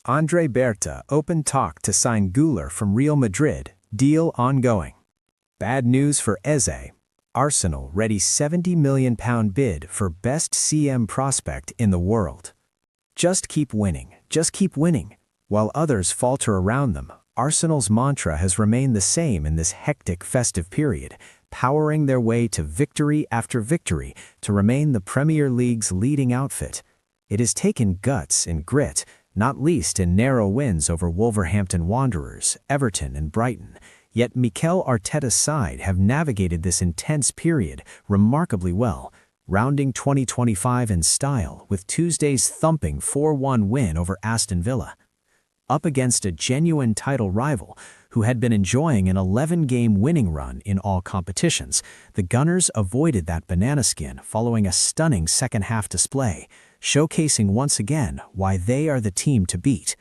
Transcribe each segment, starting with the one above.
Berta open talk to sign Guler from Real Madrid, deal ongoing. Bad news for Eze. Arsenal ready £70 million bid for best CM prospect in the world. Just keep winning, just keep winning. While others falter around them, Arsenal's mantra has remained the same in this hectic festive period, powering their way to victory after victory to remain the Premier League's leading outfit. It has taken guts and grit, not least in narrow wins over Wolverhampton Wanderers, Everton and Brighton. Yet Mikel Arteta's side have navigated this intense period remarkably well, rounding 2025 in style with Tuesday's thumping 4-1 win over Aston Villa. Up against a genuine title rival who had been enjoying an 11-game winning run in all competitions, the Gunners avoided that banana skin following a stunning second-half display, showcasing once again why they are the team to beat.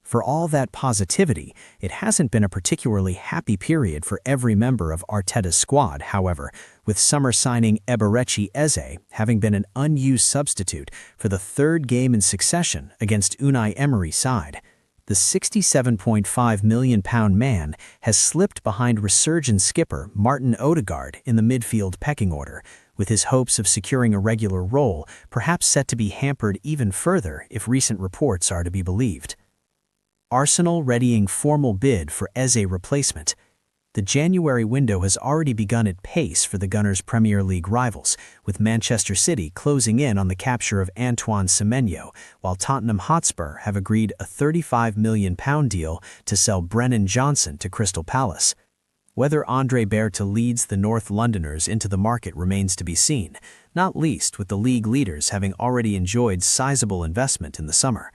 For all that positivity, it hasn't been a particularly happy period for every member of Arteta's squad, however, with summer signing Eberechi Eze having been an unused substitute for the third game in succession against Unai Emery's side. The £67.5 million man has slipped behind resurgent skipper Martin Odegaard in the midfield pecking order, with his hopes of securing a regular role perhaps set to be hampered even further if recent reports are to be believed. Arsenal readying formal bid for Eze replacement. The January window has already begun at pace for the Gunners' Premier League rivals, with Manchester City closing in on the capture of Antoine Semenyo, while Tottenham Hotspur have agreed a £35 million deal to sell Brennan Johnson to Crystal Palace. Whether Berta leads the North Londoners into the market remains to be seen, not least with the league leaders having already enjoyed sizable investment in the summer.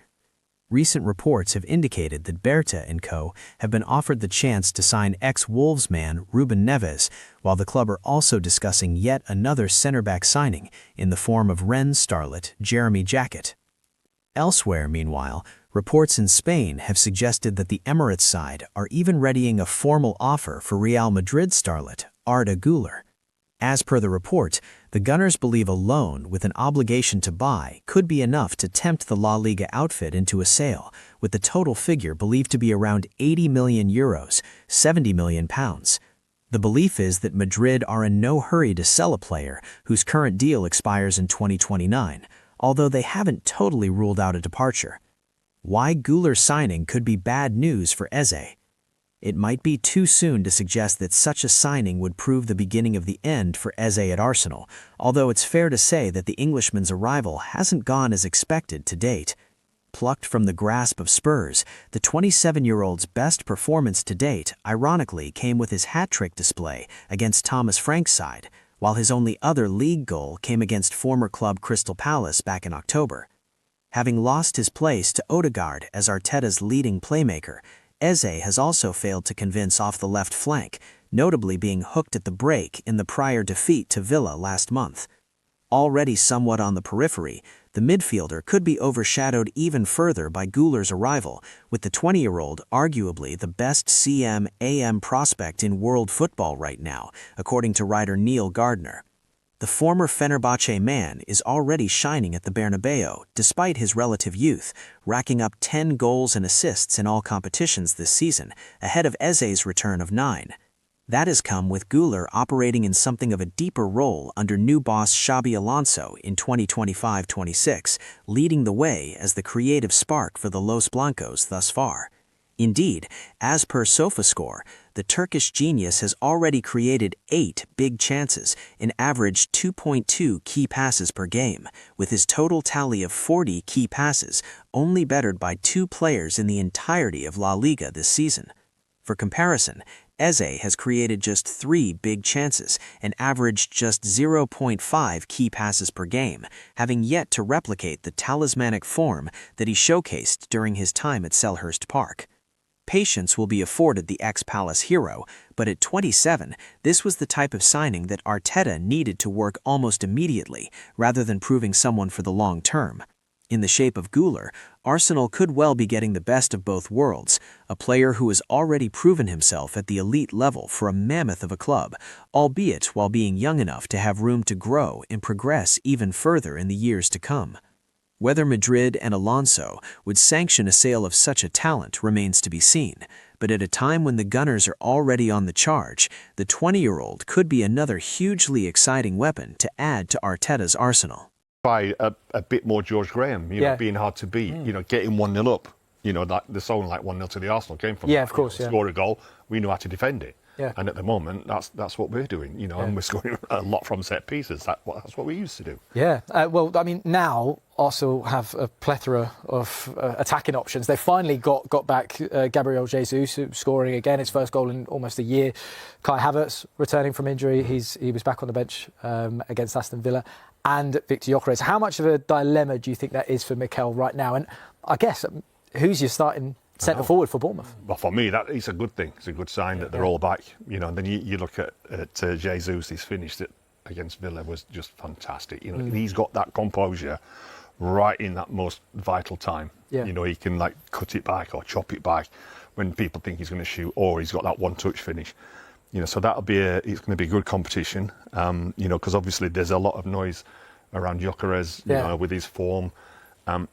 Recent reports have indicated that Berta & Co. have been offered the chance to sign ex-Wolves man Ruben Neves, while the club are also discussing yet another centre-back signing in the form of Rennes starlet Jeremy Jacket. Elsewhere, meanwhile, reports in Spain have suggested that the Emirates side are even readying a formal offer for Real Madrid starlet Arda Guler. As per the report, the Gunners believe a loan with an obligation to buy could be enough to tempt the La Liga outfit into a sale, with the total figure believed to be around €80 million, £70 million. The belief is that Madrid are in no hurry to sell a player whose current deal expires in 2029, although they haven't totally ruled out a departure. Why Guler's signing could be bad news for Eze. It might be too soon to suggest that such a signing would prove the beginning of the end for Eze at Arsenal, although it's fair to say that the Englishman's arrival hasn't gone as expected to date. Plucked from the grasp of Spurs, the 27-year-old's best performance to date ironically came with his hat-trick display against Thomas Frank's side, while his only other league goal came against former club Crystal Palace back in October. Having lost his place to Odegaard as Arteta's leading playmaker, Eze has also failed to convince off the left flank, notably being hooked at the break in the prior defeat to Villa last month. Already somewhat on the periphery, the midfielder could be overshadowed even further by Guler's arrival, with the 20-year-old arguably the best CM/AM prospect in world football right now, according to writer Neil Gardner. The former Fenerbahce man is already shining at the Bernabeu despite his relative youth, racking up 10 goals and assists in all competitions this season, ahead of Eze's return of 9. That has come with Guler operating in something of a deeper role under new boss Xabi Alonso in 2025-26, leading the way as the creative spark for the Los Blancos thus far. Indeed, as per SofaScore, the Turkish genius has already created 8 big chances, an average 2.2 key passes per game, with his total tally of 40 key passes, only bettered by 2 players in the entirety of La Liga this season. For comparison, Eze has created just 3 big chances and averaged just 0.5 key passes per game, having yet to replicate the talismanic form that he showcased during his time at Selhurst Park. Patience will be afforded the ex-Palace hero, but at 27, this was the type of signing that Arteta needed to work almost immediately, rather than proving someone for the long term. In the shape of Guler, Arsenal could well be getting the best of both worlds, a player who has already proven himself at the elite level for a mammoth of a club, albeit while being young enough to have room to grow and progress even further in the years to come. Whether Madrid and Alonso would sanction a sale of such a talent remains to be seen, but at a time when the Gunners are already on the charge, the 20-year-old could be another hugely exciting weapon to add to Arteta's arsenal. By a bit more George Graham, being hard to beat, getting 1-0 up. Like the song like 1-0 to the Arsenal came from. Yeah, of course. Score a goal, we know how to defend it. Yeah. And at the moment, that's what we're doing, and we're scoring a lot from set pieces. That's what we used to do. Yeah. Well, I mean, now Arsenal have a plethora of attacking options. They finally got back Gabriel Jesus, scoring again his first goal in almost a year. Kai Havertz returning from injury. He was back on the bench against Aston Villa. And Victor Gyökeres. How much of a dilemma do you think that is for Mikel right now? And I guess, who's your starting centre forward for Bournemouth? Well, for me, it's a good thing. It's a good sign that they're all back. And then you look at Jesus. He's finished it against Villa was just fantastic. He's got that composure right in that most vital time. Yeah. He can cut it back or chop it back when people think he's going to shoot, or he's got that one-touch finish. So it's going to be good competition. Because obviously there's a lot of noise around Gyökeres, with his form.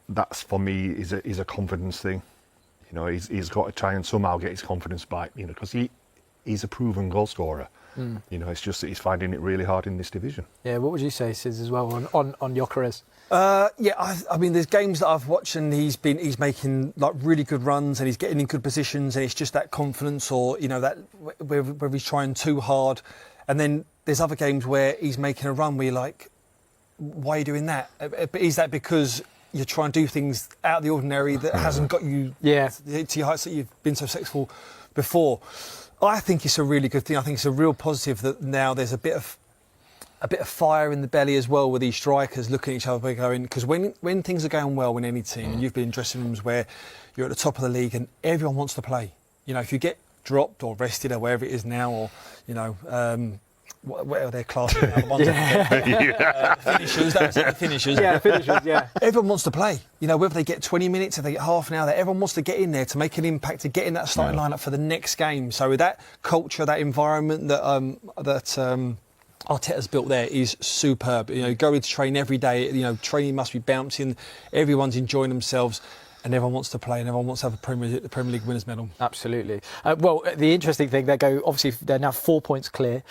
That's for me is a confidence thing. He's got to try and somehow get his confidence back. Because he's a proven goal scorer. It's just that he's finding it really hard in this division. Yeah, what would you say, Sis, as well on Gyökeres? I mean, there's games that I've watched and he's making really good runs and he's getting in good positions, and it's just that confidence, or that where he's trying too hard, and then there's other games where he's making a run where you're like, why are you doing that? But is that because you're trying to do things out of the ordinary that hasn't got you to your heights that you've been so successful before? I think it's a really good thing. I think it's a real positive that now there's a bit of fire in the belly as well with these strikers looking at each other going, because when things are going well in any team, and you've been in dressing rooms where you're at the top of the league and everyone wants to play. If you get dropped or rested or wherever it is now, or what are their classes now? The ones finishers, that's it, finishers. Yeah, finishers, yeah. Everyone wants to play. Whether they get 20 minutes, if they get half an hour, everyone wants to get in there to make an impact, to get in that starting lineup for the next game. So with that culture, that environment that Arteta's built there is superb. Going to train every day. Training must be bouncing. Everyone's enjoying themselves. And everyone wants to play, and everyone wants to have the Premier League winners' medal. Absolutely. Well, the interesting thing, they're now 4 points clear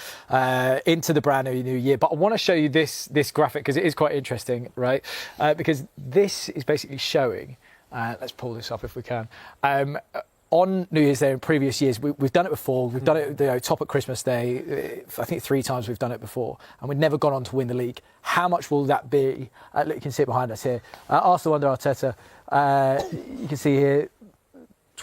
into the brand new year. But I want to show you this graphic because it is quite interesting, right? Because this is basically showing. Let's pull this up if we can. On New Year's Day in previous years, we've done it before. We've done it top at Christmas Day. I think 3 times we've done it before, and we've never gone on to win the league. How much will that be? Look, you can see it behind us here. Arsenal under Arteta. You can see here,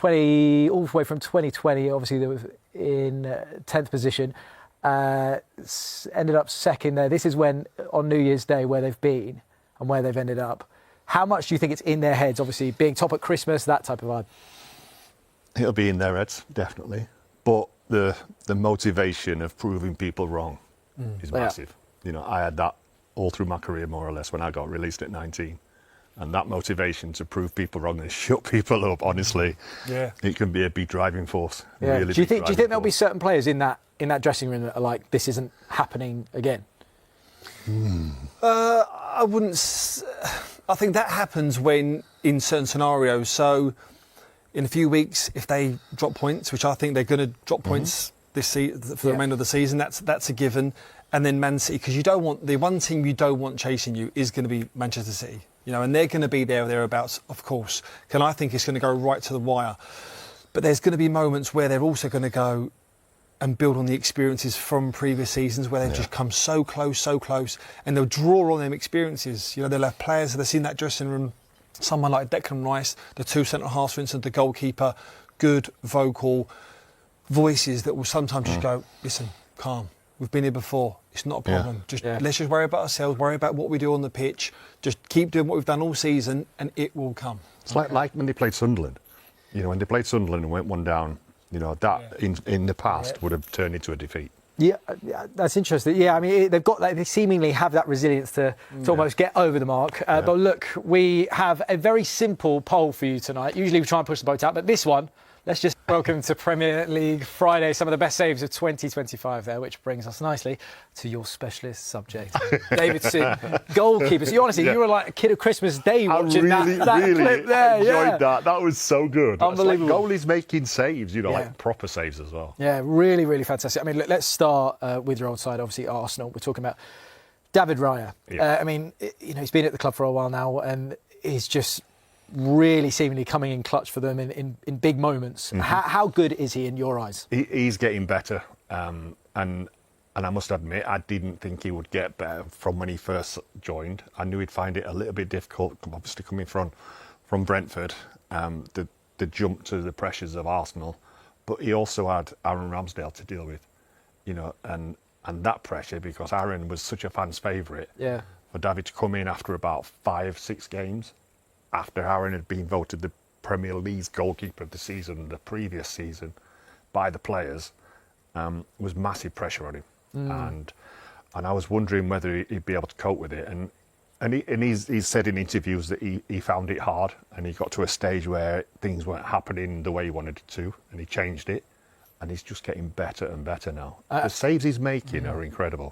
all the way from 2020. Obviously, they were in 10th position. Ended up second there. This is when on New Year's Day where they've been and where they've ended up. How much do you think it's in their heads? Obviously, being top at Christmas, that type of vibe. It'll be in their heads, definitely. But the motivation of proving people wrong is massive. I had that all through my career, more or less, when I got released at 19. And that motivation to prove people wrong and shut people up, honestly, it can be a big driving force. Yeah. Really do you think there'll be certain players in that dressing room that are like, this isn't happening again? I wouldn't. I think that happens when in certain scenarios. So, in a few weeks, if they drop points, which I think they're going to drop points this season for the remainder of the season, that's a given. And then Man City, because you don't want the one team you don't want chasing you is going to be Manchester City. And they're going to be there or thereabouts, of course. And I think it's going to go right to the wire. But there's going to be moments where they're also going to go and build on the experiences from previous seasons where they've just come so close, and they'll draw on them experiences. They'll have players that have seen that dressing room, someone like Declan Rice, the 2 centre-halves, for instance, the goalkeeper, good, vocal voices that will sometimes just go, listen, calm. We've been here before. It's not a problem. Let's just worry about ourselves, worry about what we do on the pitch. Just keep doing what we've done all season and it will come. It's like when they played Sunderland. When they played Sunderland and went 1 down, that in the past would have turned into a defeat. Yeah, that's interesting. Yeah, I mean, they seemingly have that resilience to almost get over the mark. But look, we have a very simple poll for you tonight. Usually we try and push the boat out, but this one Let's just welcome to Premier League Friday some of the best saves of 2025 there, which brings us nicely to your specialist subject, David Singh, goalkeeper. So honestly, you were like a kid of Christmas Day watching that clip there. Enjoyed that. That was so good. Unbelievable. It's like goalies making saves, like proper saves as well. Yeah, really, really fantastic. I mean, let's start with your old side, obviously Arsenal. We're talking about David Raya. Yeah. I mean, he's been at the club for a while now, and he's just really seemingly coming in clutch for them in big moments. Mm-hmm. How good is he in your eyes? He's getting better, and I must admit, I didn't think he would get better from when he first joined. I knew he'd find it a little bit difficult, obviously coming from Brentford, the jump to the pressures of Arsenal, but he also had Aaron Ramsdale to deal with, and that pressure, because Aaron was such a fan's favourite. Yeah. For David to come in after about 5-6 games, after Aaron had been voted the Premier League's goalkeeper of the season, the previous season, by the players, was massive pressure on him. And I was wondering whether he'd be able to cope with it. And he's said in interviews that he found it hard, and he got to a stage where things weren't happening the way he wanted it to, and he changed it. And he's just getting better and better now. The saves he's making are incredible.